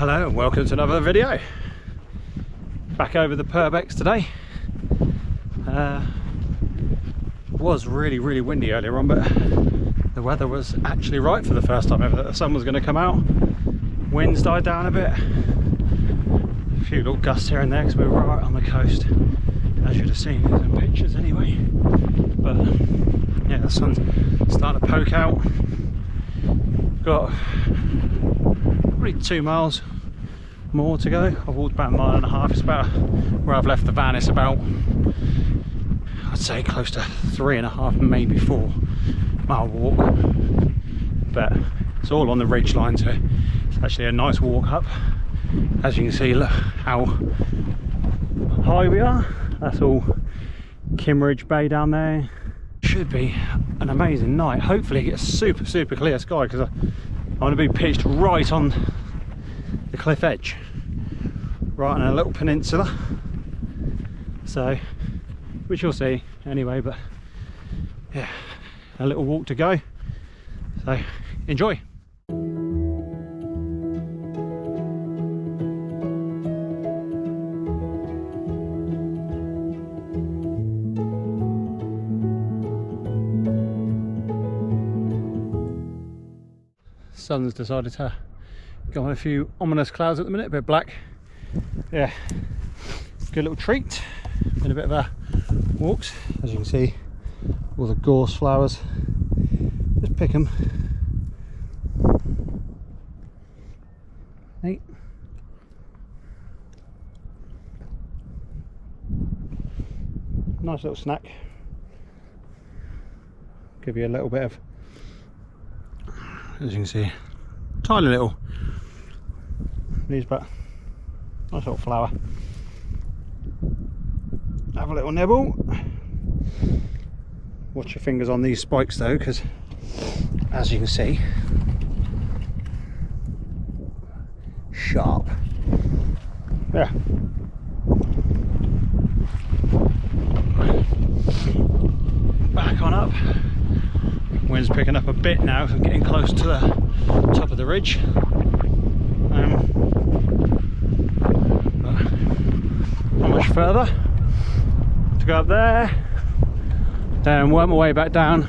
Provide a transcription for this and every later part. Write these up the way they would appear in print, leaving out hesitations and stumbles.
Hello and welcome to another video. Back over the Purbecks today. It was really windy earlier on, but the weather was actually right for the first time ever that the sun was going to come out. Winds died down a bit. A few little gusts here and there because we were right on the coast, as you'd have seen in the pictures anyway. But yeah, the sun's starting to poke out. Got probably 2 miles more to go. I've walked about 1.5 miles. It's about where I've left the van. It's about, I'd say, close to 3.5, maybe 4 mile walk. But it's all on the ridge line, so it's actually a nice walk up. As you can see, look how high we are. That's all Kimmeridge Bay down there. Should be an amazing night. Hopefully it gets super clear sky, because I want to be pitched right on the cliff edge, right on a little peninsula, so which you'll see anyway. But yeah, a little walk to go, so enjoy. Sun's decided to go on a few ominous clouds at the minute, a bit black. Yeah, good little treat. Been a bit of a walks, as you can see, all the gorse flowers. Just pick them. Neat. Nice little snack. Give you a little bit of, as you can see, tiny little leaves, but nice little flower. Have a little nibble. Watch your fingers on these spikes though, because as you can see, sharp. Yeah. Back on up. Wind's picking up a bit now, so I'm getting close to the top of the ridge. Not much further to go up there, then work my way back down,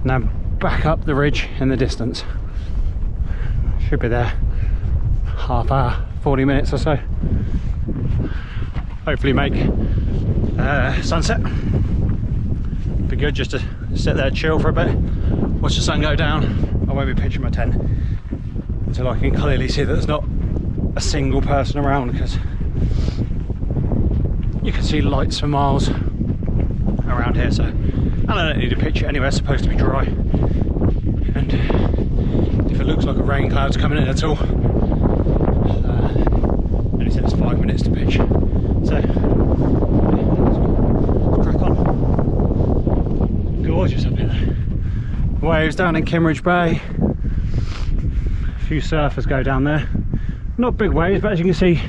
and then back up the ridge in the distance. Should be there half hour, 40 minutes or so. Hopefully make sunset. Be good just to sit there, chill for a bit, watch the sun go down. I won't be pitching my tent until I can clearly see that there's not a single person around, because you can see lights for miles around here. So, and I don't need to pitch it anywhere. It's supposed to be dry, and if it looks like a rain cloud's coming in at all, only said it's 5 minutes to pitch. So let's crack on. Gorgeous up here. Waves down in Kimmeridge Bay. A few surfers go down there. Not big waves, but as you can see,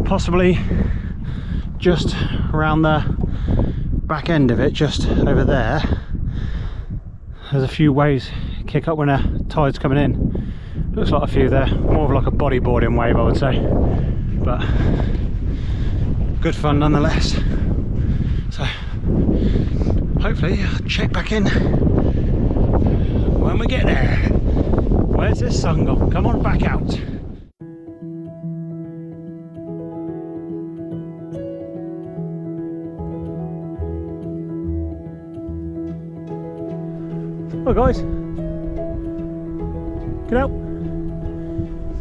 possibly just around the back end of it, just over there, there's a few waves kick up when a tide's coming in. Looks like a few there, more of like a bodyboarding wave, I would say, but good fun nonetheless. So hopefully I'll check back in when we get there. Where's this sun gone? Come on back out. Oh guys, get out.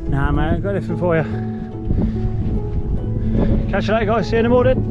Nah mate, I've got anything for you. Catch you later guys, see you in the morning.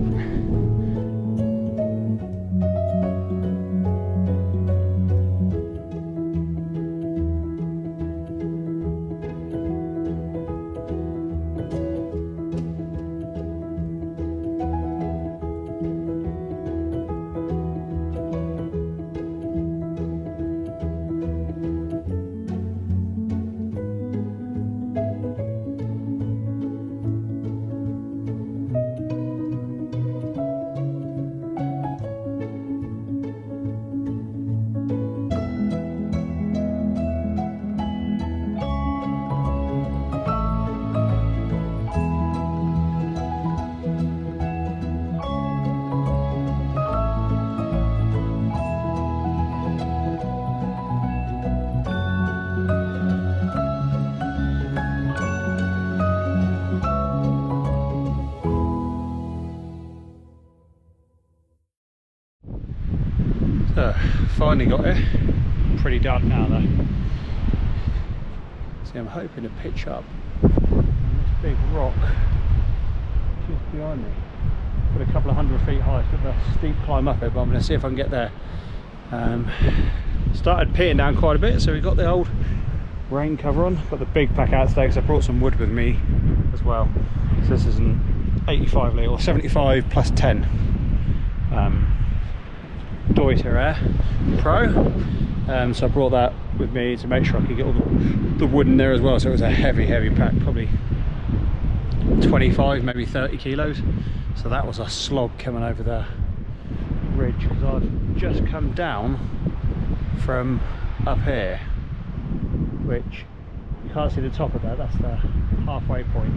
So, finally got it. Pretty dark now though. See, I'm hoping to pitch up on this big rock just behind me. But a couple of 100 feet high, it's got a steep climb up it, but I'm going to see if I can get there. Started peeing down quite a bit, so we've got the old rain cover on. Got the big pack out today because I brought some wood with me as well. So this is an 85 litre or 75 plus 10 Deuter Air Pro. So I brought that with me to make sure I could get all the wood in there as well. So it was a heavy pack, probably 25 maybe 30 kilos. So that was a slog coming over the ridge, because I've just come down from up here, which you can't see the top of that. That's the halfway point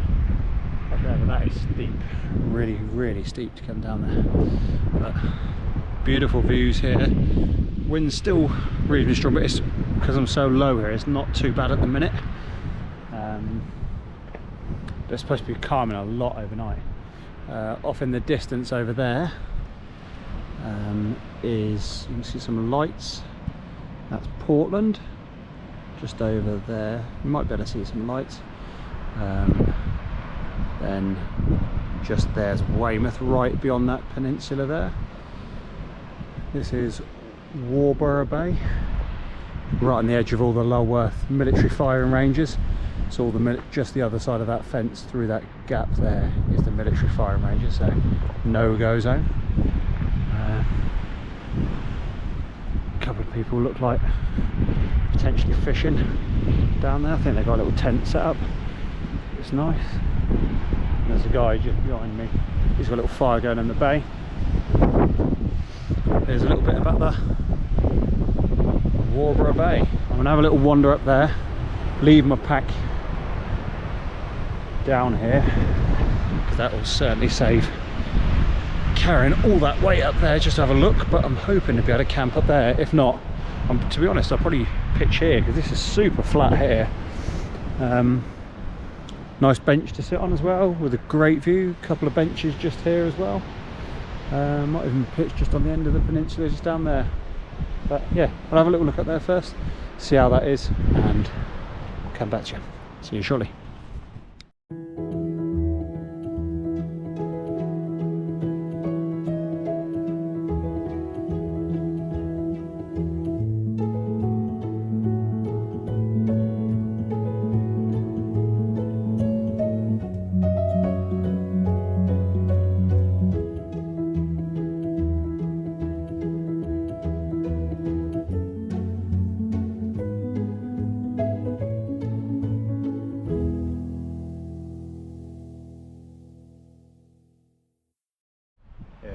up there, but that is steep, really steep to come down there. But beautiful views here. Wind's still reasonably strong, but it's because I'm so low here, it's not too bad at the minute. But it's supposed to be calming a lot overnight. Off in the distance over there is, you can see some lights. That's Portland, just over there. You might be able to see some lights. Then just there's Weymouth right beyond that peninsula there. This is Warborough Bay, right on the edge of all the Lulworth military firing ranges. So all the just the other side of that fence through that gap there is the military firing ranges, so no-go zone. A couple of people look like potentially fishing down there. I think they've got a little tent set up. It's nice. And there's a guy just behind me. He's got a little fire going in the bay. There's a little bit about the Warborough Bay. I'm going to have a little wander up there, leave my pack down here, because that will certainly save carrying all that weight up there just to have a look. But I'm hoping to be able to camp up there. If not, to be honest, I'll probably pitch here because this is super flat here. Nice bench to sit on as well, with a great view. A couple of benches just here as well. Might even pitch just on the end of the peninsula, just down there. But yeah, I'll have a little look up there first, see how that is, and come back to you. See you shortly.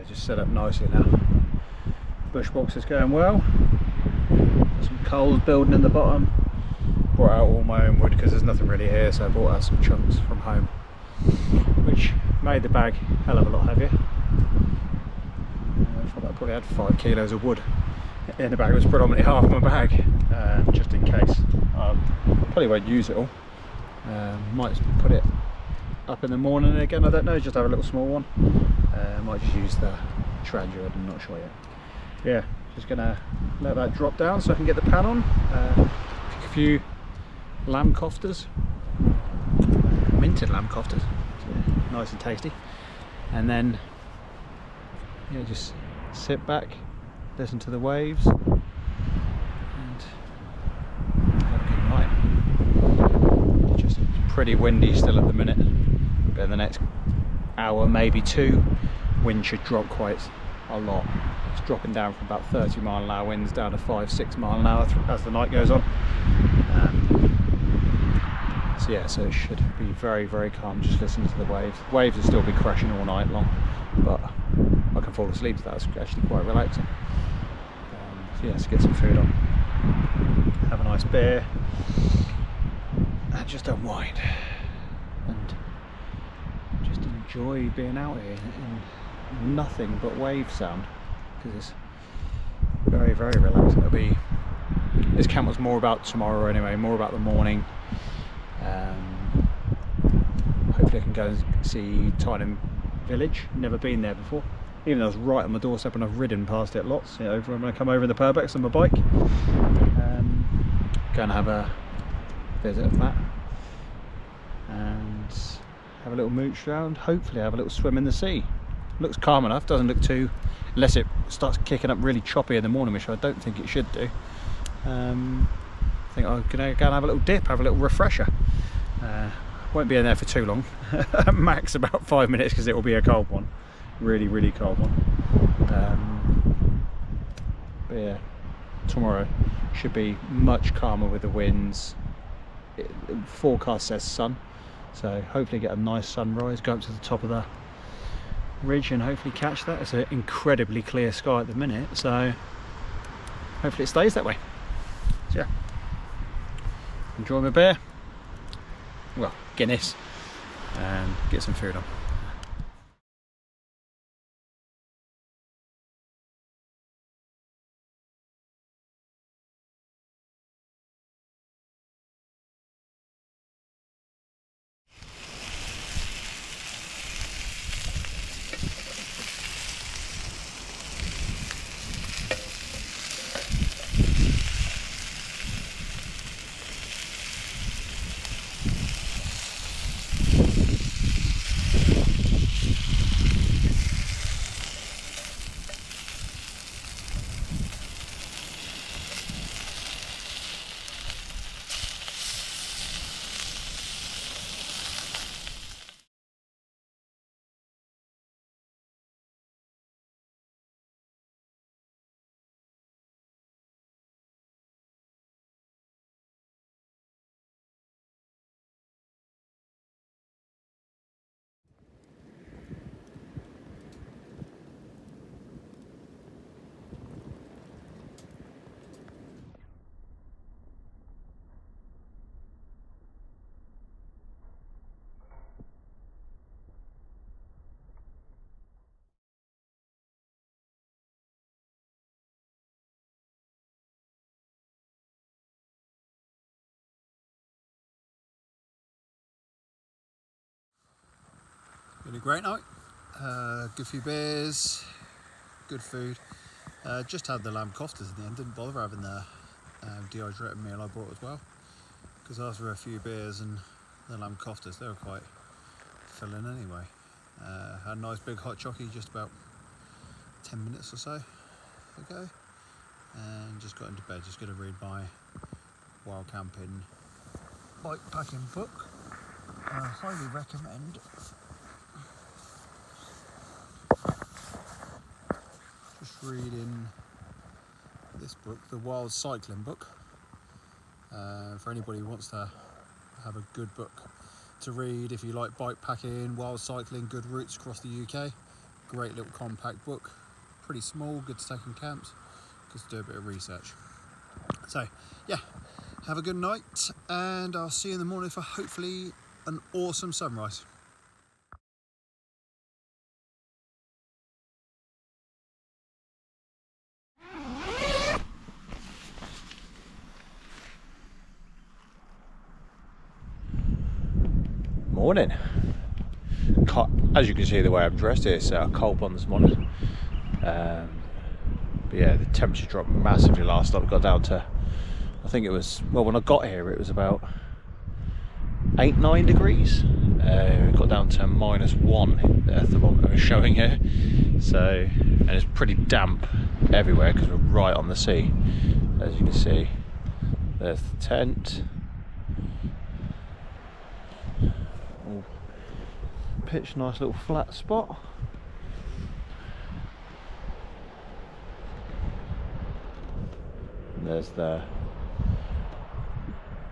Just set up nicely now. Bushbox is going well. Got some coals building in the bottom. Brought out all my own wood because there's nothing really here, so I brought out some chunks from home, which made the bag a hell of a lot heavier. I thought I probably had 5 kilos of wood in the bag. It was predominantly half my bag, just in case. I probably won't use it all. Might put it up in the morning again, I don't know, just have a little small one. I might just use the Tranger, I'm not sure yet. Yeah, just gonna let that drop down so I can get the pan on. Pick a few lamb kofters, minted lamb kofters, so nice and tasty. And then, yeah, just sit back, listen to the waves, and have a good night. It's just pretty windy still at the minute, but in the next hour, maybe 2, wind should drop quite a lot. It's dropping down from about 30-mile-an-hour winds down to 5-6 mile an hour as the night goes on. So yeah, so it should be very calm. Just listen to the waves. The waves will still be crashing all night long, but I can fall asleep to that. It's actually quite relaxing. So yeah, let's get some food on, have a nice beer, and just unwind and just enjoy being out here in nothing but wave sound, because it's very relaxing. It'll be, this camp was more about tomorrow anyway, more about the morning. Hopefully I can go and see Tyneham Village. Never been there before. even though it's right on my doorstep and I've ridden past it lots. You know, when I come over in the Purbecks on my bike, go and have a visit of that and have a little mooch around. Hopefully have a little swim in the sea. Looks calm enough, doesn't look too, unless it starts kicking up really choppy in the morning, which I don't think it should do. I think I'm gonna go and have a little dip, have a little refresher. Won't be in there for too long. Max about 5 minutes, because it will be a cold one, really cold one. But yeah, tomorrow should be much calmer with the winds. Forecast says sun, so hopefully get a nice sunrise, go up to the top of the ridge and hopefully catch that. It's an incredibly clear sky at the minute, so hopefully it stays that way. So yeah, enjoy my beer, well, Guinness, and get some food on. Been a great night, good few beers, good food. Just had the lamb koftas in the end, didn't bother having the dehydrated meal I brought as well, because after a few beers and the lamb koftas, they were quite filling anyway. Had a nice big hot chockey just about 10 minutes or so ago, and just got into bed, just going to read my wild camping bike packing book. I highly recommend. Just reading this book, the Wild Cycling book, for anybody who wants to have a good book to read if you like bike packing, wild cycling, good routes across the UK. Great little compact book, pretty small, good to take in camps, good to do a bit of research. So yeah, have a good night, and I'll see you in the morning for hopefully an awesome sunrise. Morning. As you can see the way I'm dressed, it's a cold one this morning. But yeah, the temperature dropped massively last night. We got down to, I think it was, well, when I got here it was about 8-9 degrees. We got down to -1, the thermometer was showing here. So, and it's pretty damp everywhere because we're right on the sea. As you can see, there's the tent. All pitch, nice little flat spot. And there's the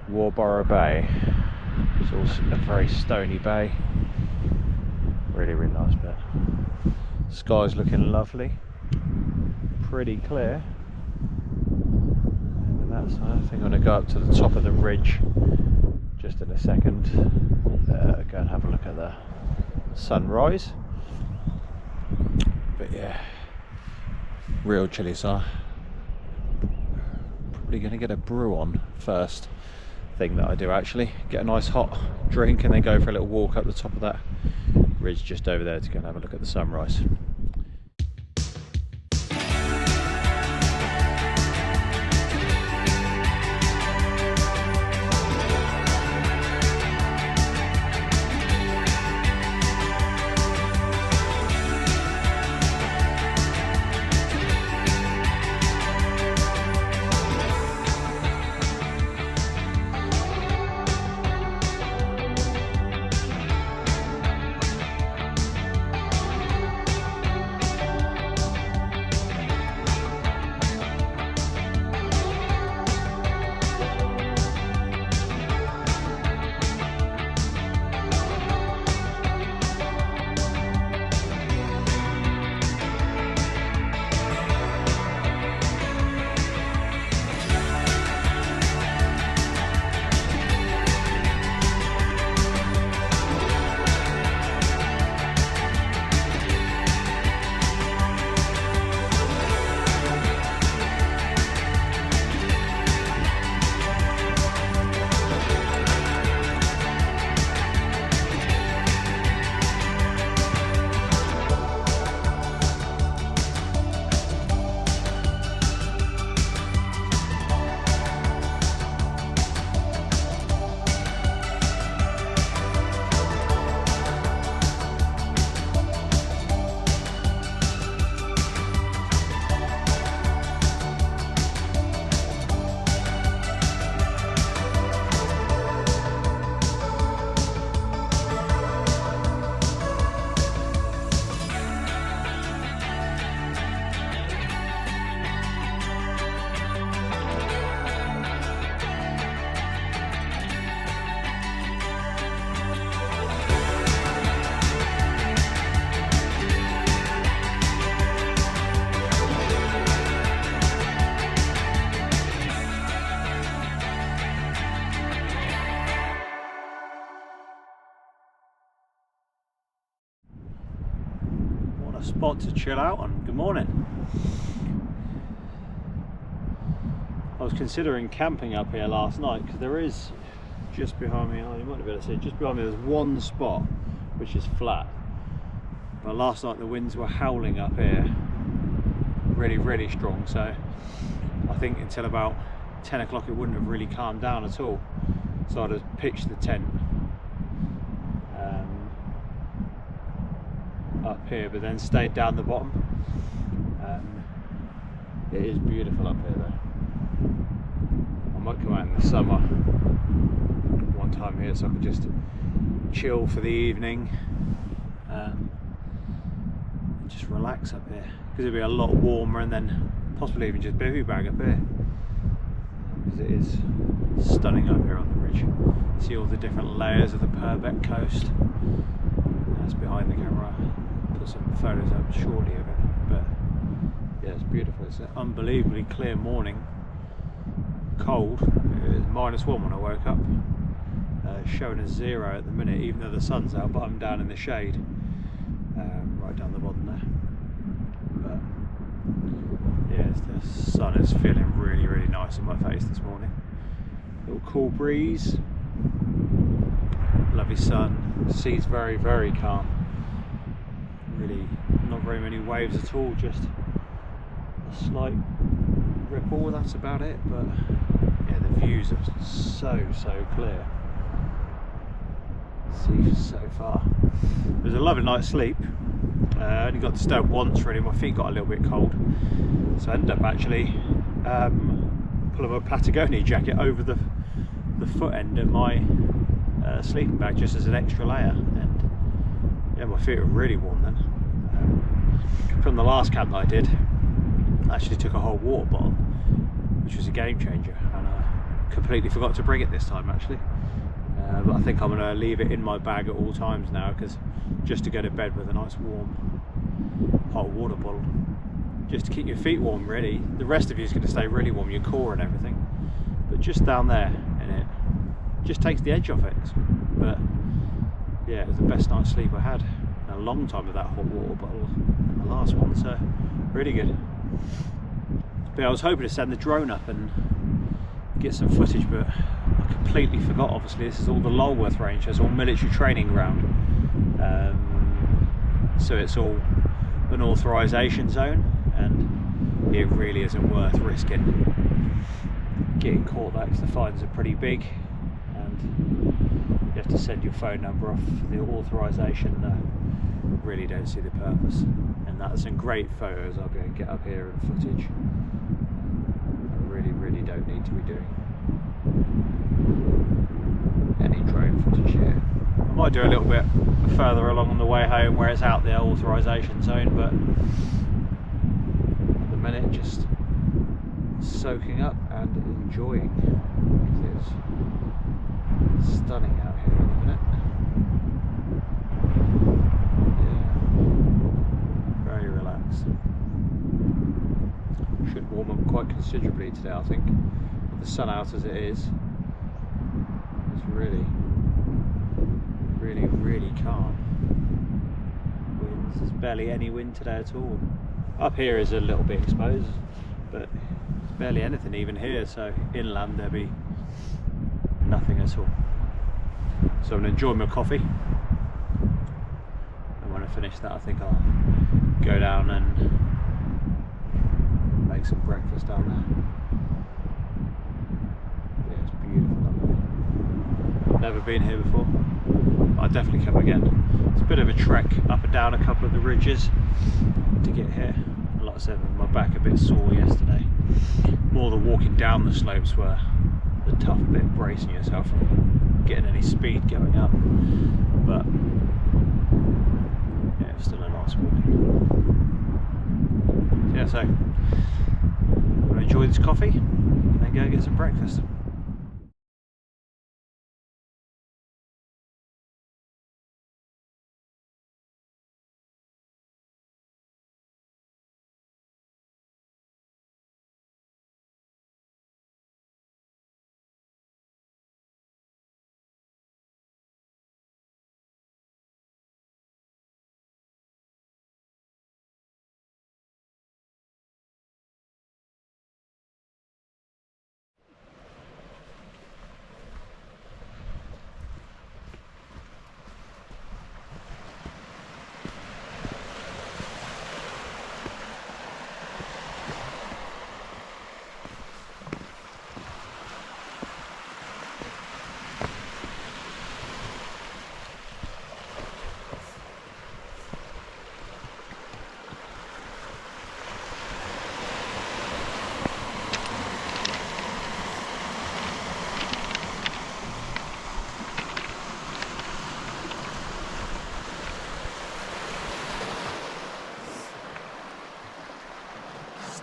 Warborough Bay. It's also a very stony bay. Really nice bit. Sky's looking lovely, pretty clear. And that side, I think I'm going to go up to the top of the ridge just in a second. Go and have a look at the sunrise. But yeah, real chilly, so probably going to get a brew on first thing that I do, actually get a nice hot drink and then go for a little walk up the top of that ridge just over there to go and have a look at the sunrise. spot to chill out on. Good morning. I was considering camping up here last night because there is just behind me, oh, you might be able to see, just behind me there's one spot which is flat. But last night the winds were howling up here, really strong, so I think until about 10 o'clock it wouldn't have really calmed down at all. So I just pitched the tent up here, but then stayed down the bottom. It is beautiful up here though. I might come out in the summer one time here so I could just chill for the evening and just relax up here, because it'll be a lot warmer, and then possibly even just bivvy bag up here, because it is stunning up here on the ridge. See all the different layers of the Purbeck coast. That's behind the camera. I'll put some photos up shortly of it, but yeah, it's beautiful. It's an unbelievably clear morning. Cold. It was -1 when I woke up. Showing as 0 at the minute, even though the sun's out, but I'm down in the shade, right down the bottom there. But yeah, the sun is feeling really nice on my face this morning. Little cool breeze, lovely sun. Sea's very calm. Really, not very many waves at all. Just a slight ripple. That's about it. But yeah, the views are so clear. See so far. It was a lovely night's sleep. I only got disturbed once really. My feet got a little bit cold, so I ended up actually pulling my Patagonia jacket over the foot end of my sleeping bag just as an extra layer, and yeah, my feet were really warm then. From the last camp that I did, I actually took a whole water bottle, which was a game changer, and I completely forgot to bring it this time actually. But I think I'm going to leave it in my bag at all times now, because just to go to bed with a nice warm hot water bottle, just to keep your feet warm really. The rest of you is going to stay really warm, your core and everything, but just down there, and it just takes the edge off it. But yeah, it was the best night's sleep I had in a long time with that hot water bottle in the last one, so really good. But I was hoping to send the drone up and get some footage, but I completely forgot. Obviously this is all the Lulworth range, so it's all military training ground, so it's all an authorisation zone, and it really isn't worth risking getting caught there, because the fines are pretty big and you have to send your phone number off for the authorisation. Really don't see the purpose, and that's some great photos I'll be able to get up here and footage. Really don't need to be doing any drone footage here. I might do a little bit further along on the way home where it's out the authorisation zone, but at the minute just soaking up and enjoying, because it's stunning out here at the minute. Yeah, very relaxed. Should warm up quite considerably today, I think. With the sun out as it is, it's really calm. Winds, there's barely any wind today at all. Up here is a little bit exposed, but there's barely anything even here, so inland there'll be nothing at all. So I'm going to enjoy my coffee, and when I finish that I think I'll go down and make some breakfast down there. Yeah, it's beautiful up there. Never been here before. I'll definitely come again. It's a bit of a trek up and down a couple of the ridges to get here. Like I said, my back a bit sore yesterday. More the walking down the slopes were the tough bit, bracing yourself from getting any speed going up. But yeah, it's still a nice walking. Yeah, so I'm going to enjoy this coffee and then go get some breakfast.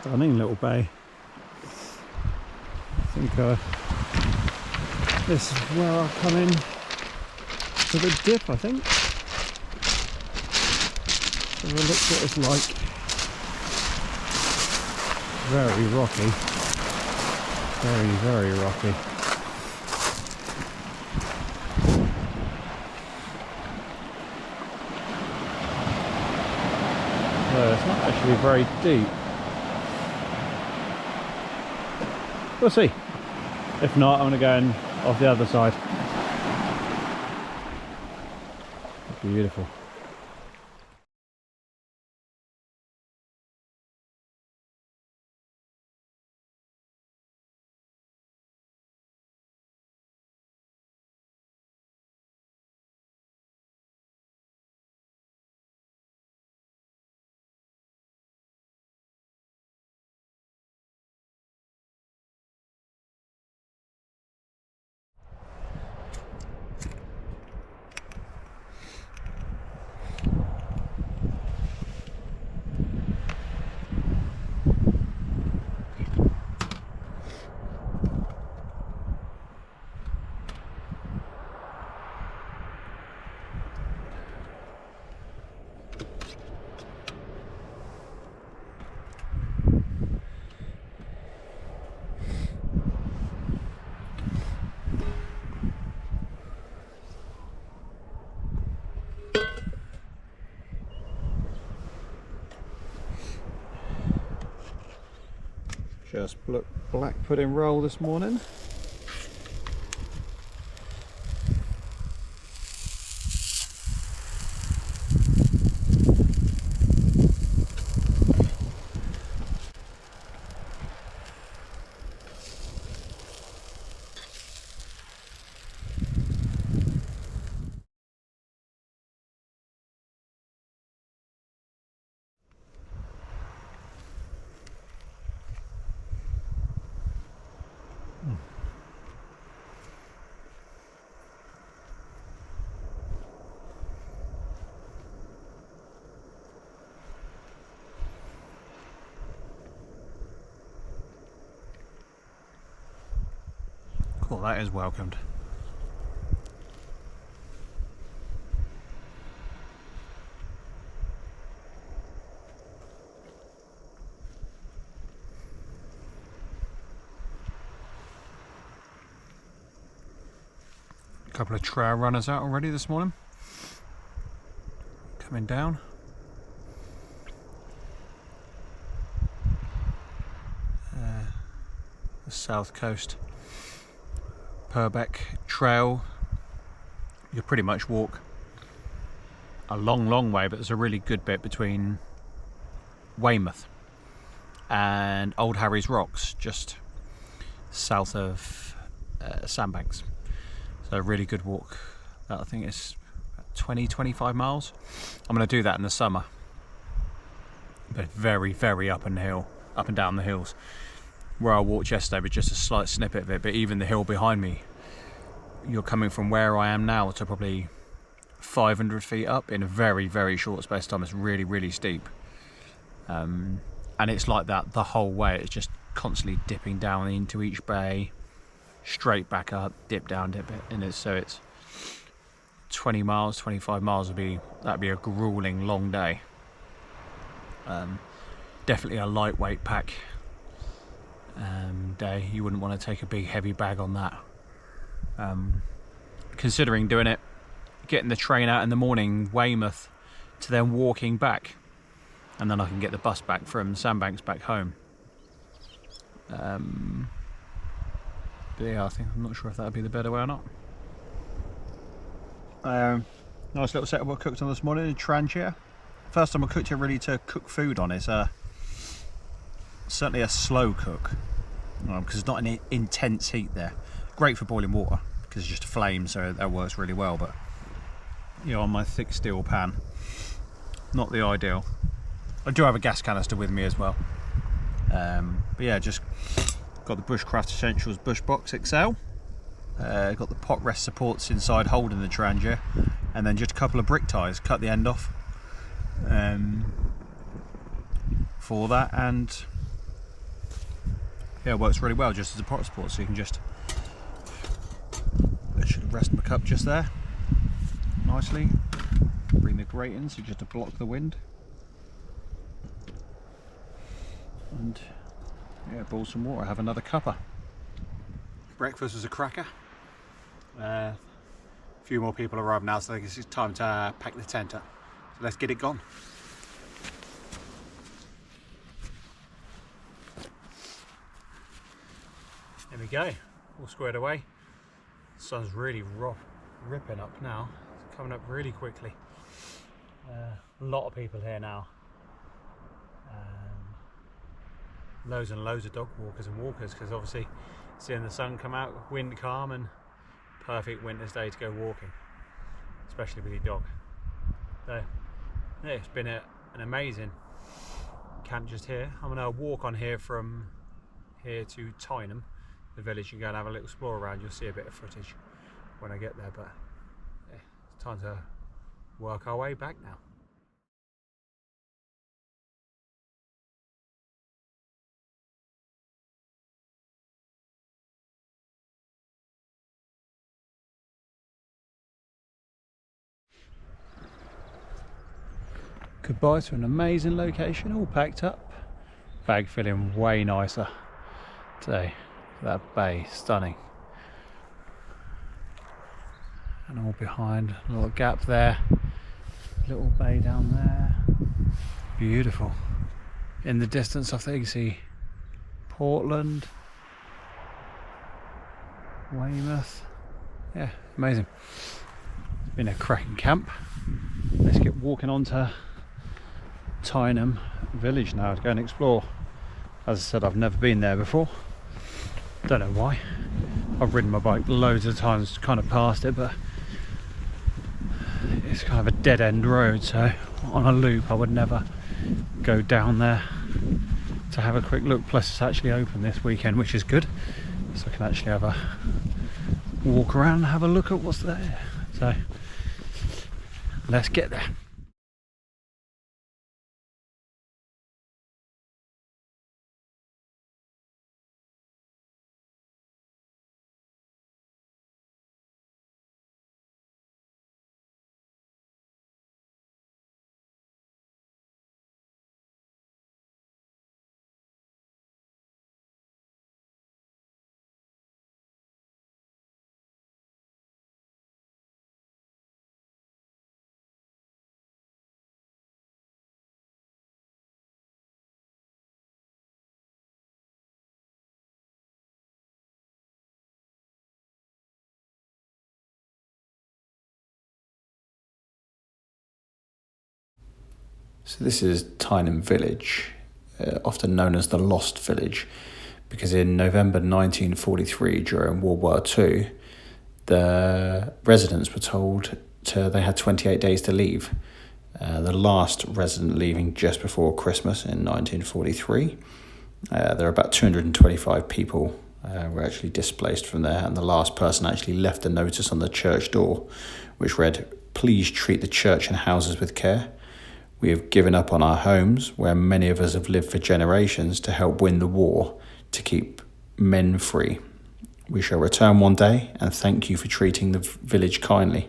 Stunning little bay. I think this is where I'll come in for the dip, I think. So we'll look what it's like. Very rocky. Very, very rocky. So it's not actually very deep. We'll see. If not, I'm going to go in off the other side. Beautiful. Just black pudding roll this morning. Cool, that is welcomed. A couple of trail runners out already this morning. Coming down. The south coast Purbeck trail. You pretty much walk a long way, but there's a really good bit between Weymouth and Old Harry's Rocks, just south of Sandbanks. So a really good walk. That I think is 20-25 miles. I'm going to do that in the summer, but very up and down the hills. Where I walked yesterday was just a slight snippet of it, but even the hill behind me, you're coming from where I am now to probably 500 feet up in a very short space of time. It's really steep, and it's like that the whole way. It's just constantly dipping down into each bay, straight back up, dip down, dip it, and it's 20 miles, 25 miles that'd be a grueling long day. Definitely a lightweight pack day. You wouldn't want to take a big heavy bag on that. Considering doing it, getting the train out in the morning, Weymouth, to then walking back, and then I can get the bus back from Sandbanks back home. But yeah, I'm not sure if that would be the better way or not. Nice little setup I cooked on this morning, a trangia. First time I cooked it really to cook food on. It's certainly a slow cook, because it's not an intense heat there. Great for boiling water because it's just a flame, so that works really well. But on my thick steel pan, not the ideal. I do have a gas canister with me as well. But yeah, just got the Bushcraft Essentials Bushbox XL. Got the pot rest supports inside holding the trangia, and then just a couple of brick ties, cut the end off for that, and yeah, it works really well just as a pot sport. So you can just, I should rest my cup just there nicely. Bring the grate in so just to block the wind, and yeah, boil some water, have another cuppa. Breakfast was a cracker. A few more people arrived now, so I think it's time to pack the tent up. So let's get it gone. There we go, all squared away. The sun's really ripping up now. It's coming up really quickly. A lot of people here now. Loads and loads of dog walkers and walkers, because obviously seeing the sun come out, wind calm, and perfect winter's day to go walking, especially with your dog. So yeah, it's been an amazing camp just here. I'm going to walk on here from here to Tyneham, the village, and go and have a little explore around. You'll see a bit of footage when I get there, but yeah, it's time to work our way back now. Goodbye to an amazing location, all packed up. Bag feeling way nicer today. That bay, stunning. And all behind, a little gap there, little bay down there. Beautiful. In the distance, I think you see Portland, Weymouth. Yeah, amazing. It's been a cracking camp. Let's get walking on to Tyneham Village now to go and explore. As I said, I've never been there before. Don't know why. I've ridden my bike loads of times, kind of past it, but it's kind of a dead end road, so on a loop I would never go down there to have a quick look. Plus it's actually open this weekend, which is good, so I can actually have a walk around and have a look at what's there. So let's get there. So this is Tyneham Village, often known as the Lost Village, because in November 1943, during World War II, the residents were told they had 28 days to leave. The last resident leaving just before Christmas in 1943. There were about 225 people were actually displaced from there, and the last person actually left a notice on the church door, which read, "Please treat the church and houses with care. We have given up on our homes, where many of us have lived for generations, to help win the war, to keep men free. We shall return one day, and thank you for treating the village kindly."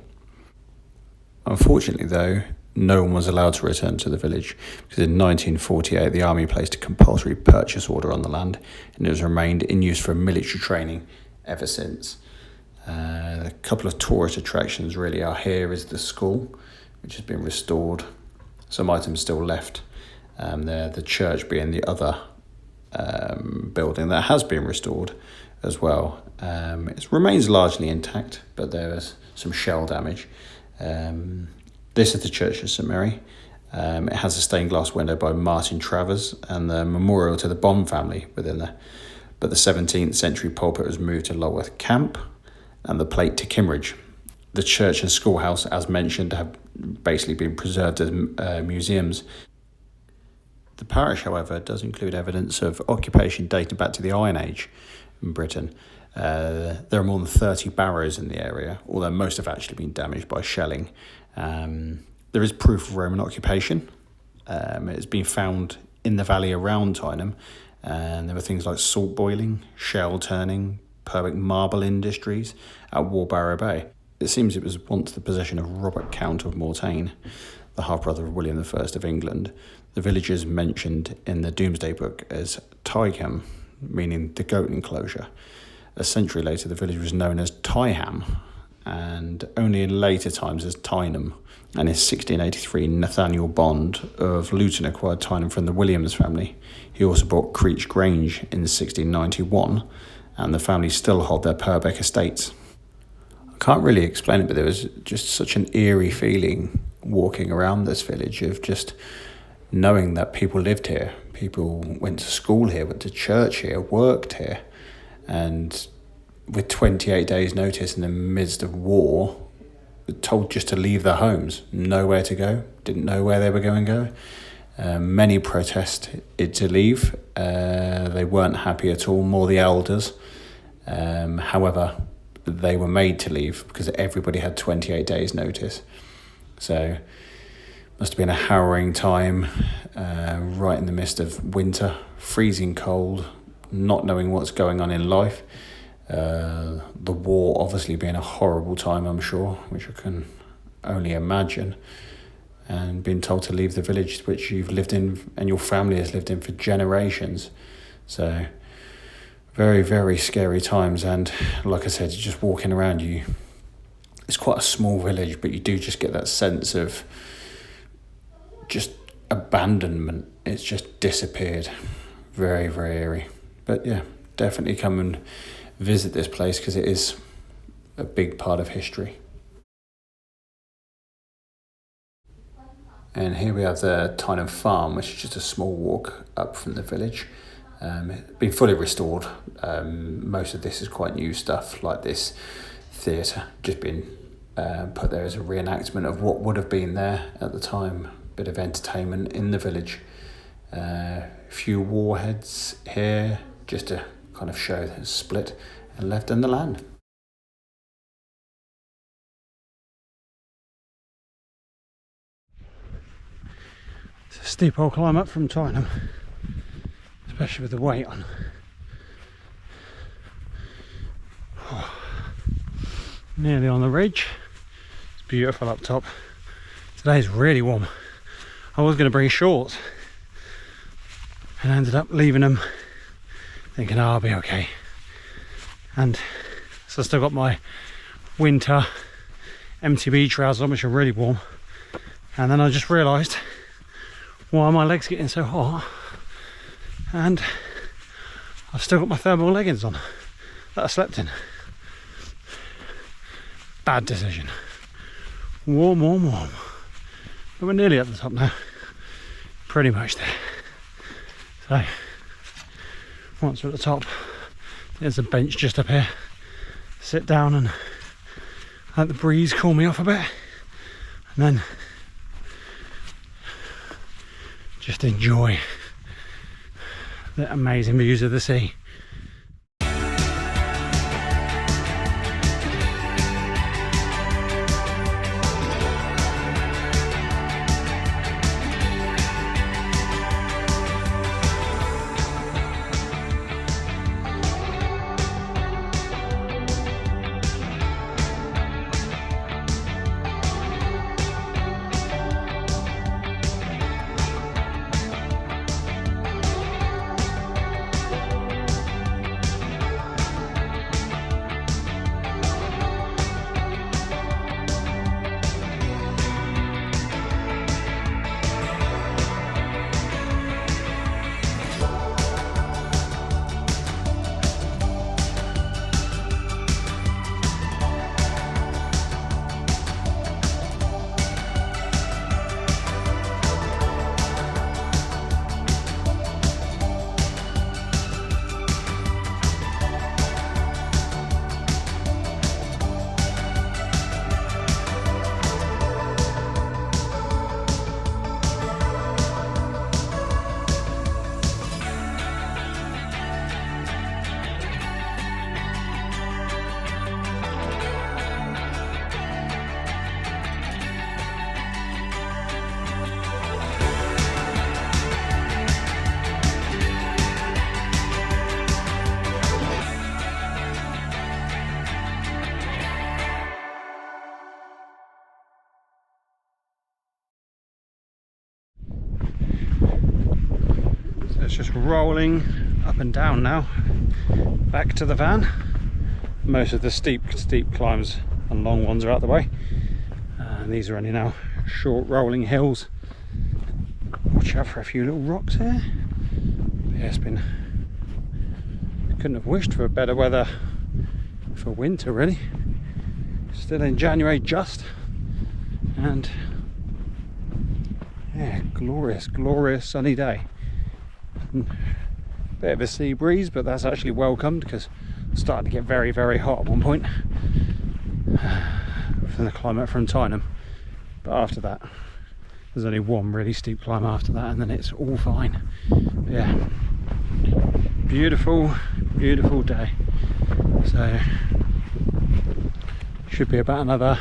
Unfortunately, though, no one was allowed to return to the village, because in 1948 the army placed a compulsory purchase order on the land, and it has remained in use for military training ever since. A couple of tourist attractions really are here is the school, which has been restored. Some items still left. The church being the other building that has been restored as well. It remains largely intact, but there is some shell damage. This is the church of Sumeri. It has a stained glass window by Martin Travers and the memorial to the Bond family within there. But the 17th century pulpit was moved to Lulworth Camp and the plate to Kimmeridge. The church and schoolhouse, as mentioned, have basically been preserved as museums. The parish, however, does include evidence of occupation dating back to the Iron Age in Britain. There are more than 30 barrows in the area, although most have actually been damaged by shelling. There is proof of Roman occupation. It's been found in the valley around Tyneham, And there were things like salt boiling, shell turning, Purbeck marble industries at Warbarrow Bay. It seems it was once the possession of Robert Count of Mortain, the half-brother of William I of England. The village is mentioned in the Domesday Book as Tyneham, meaning the goat enclosure. A century later, the village was known as Tyneham, and only in later times as Tyneham. And in 1683, Nathaniel Bond of Luton acquired Tyneham from the Williams family. He also bought Creech Grange in 1691, and the family still hold their Purbeck estates. I can't really explain it, but there was just such an eerie feeling walking around this village of just knowing that people lived here. People went to school here, went to church here, worked here, and with 28 days notice in the midst of war, told just to leave their homes, nowhere to go, didn't know where they were going to go. Many protested to leave. They weren't happy at all, more the elders. However, they were made to leave because everybody had 28 days notice. So must have been a harrowing time, right in the midst of winter, freezing cold, not knowing what's going on in life. The war obviously being a horrible time, I'm sure, which I can only imagine, and being told to leave the village which you've lived in and your family has lived in for generations. So very, very scary times. And like I said, just walking around, it's quite a small village, but you do just get that sense of just abandonment. It's just disappeared. Very, very eerie. But yeah, definitely come and visit this place because it is a big part of history. And here we have the Tynan Farm, which is just a small walk up from the village. It's been fully restored. Most of this is quite new stuff, like this theatre, just been put there as a reenactment of what would have been there at the time. Bit of entertainment in the village. A few warheads here, just to kind of show the split and left in the land. It's a steep old climb up from Tyneham, especially with the weight on. Oh, nearly on the ridge. It's beautiful up top. Today's really warm. I was going to bring shorts and ended up leaving them, thinking, oh, I'll be okay. And so I still got my winter MTB trousers on, which are really warm. And then I just realised, why are my legs getting so hot? And I've still got my thermal leggings on that I slept in. Bad decision. Warm, warm, warm. But we're nearly at the top now. Pretty much there. So, once we're at the top, there's a bench just up here. Sit down and let the breeze cool me off a bit. And then just enjoy the amazing views of the sea. just rolling up and down now, back to the van. Most of the steep climbs and long ones are out the way, and these are only now short rolling hills. Watch out for a few little rocks here. Yeah, it's been, couldn't have wished for better weather for winter really. Still in January just, and yeah, glorious sunny day. Bit of a sea breeze, but that's actually welcomed because it's starting to get very hot at one point from the climb up from Tyneham. But after that, there's only one really steep climb after that, and then it's all fine. But yeah, beautiful day. So should be about another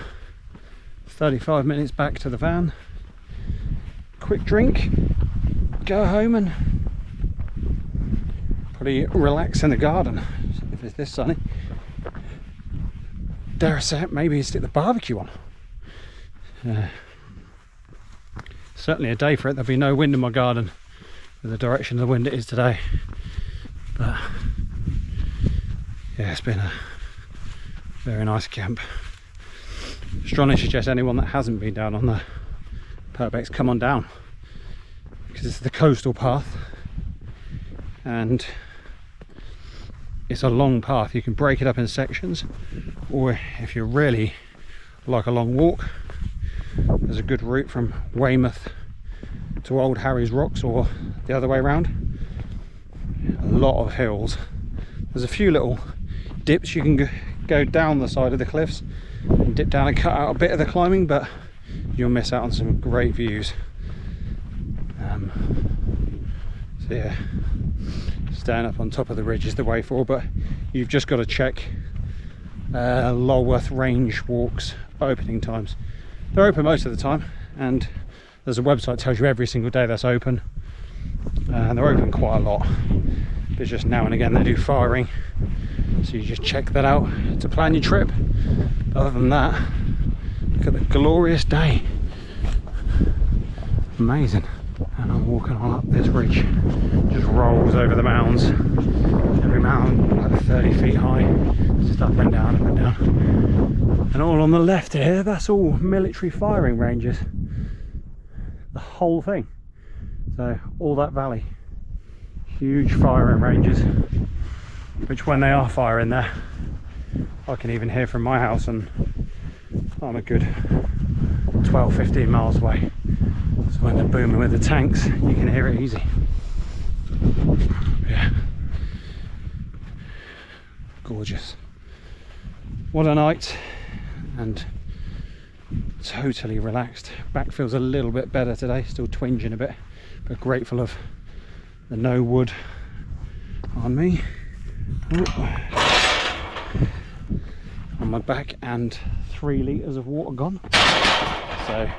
35 minutes back to the van. Quick drink, go home, and probably relax in the garden if it's this sunny. Dare I say it, maybe stick the barbecue on. Certainly a day for it. There'll be no wind in my garden with the direction of the wind it is today. But yeah, it's been a very nice camp. Strongly suggest anyone that hasn't been down on the Purbecks come on down, because it's the coastal path and it's a long path. You can break it up in sections, or if you really like a long walk, there's a good route from Weymouth to Old Harry's Rocks, or the other way around. A lot of hills. There's a few little dips you can go down the side of the cliffs and dip down and cut out a bit of the climbing, but you'll miss out on some great views. So yeah, staying up on top of the ridge is the way forward, but you've just got to check Lulworth Range walks opening times. They're open most of the time, and there's a website that tells you every single day that's open, and they're open quite a lot, but just now and again they do firing, so you just check that out to plan your trip. Other than that, look at the glorious day. Amazing. And I'm walking on up this ridge, just rolls over the mounds. Every mound like 30 feet high, just up and down, and all on the left here, that's all military firing ranges, the whole thing. So all that valley, huge firing ranges, which when they are firing there, I can even hear from my house, and I'm a good 12-15 miles away. So when they're booming with the tanks, you can hear it easy. Yeah, gorgeous. What a night, and totally relaxed. Back feels a little bit better today, still twinging a bit, but grateful of the no wood on me. On my back, and 3 litres of water gone, so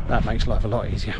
that makes life a lot easier.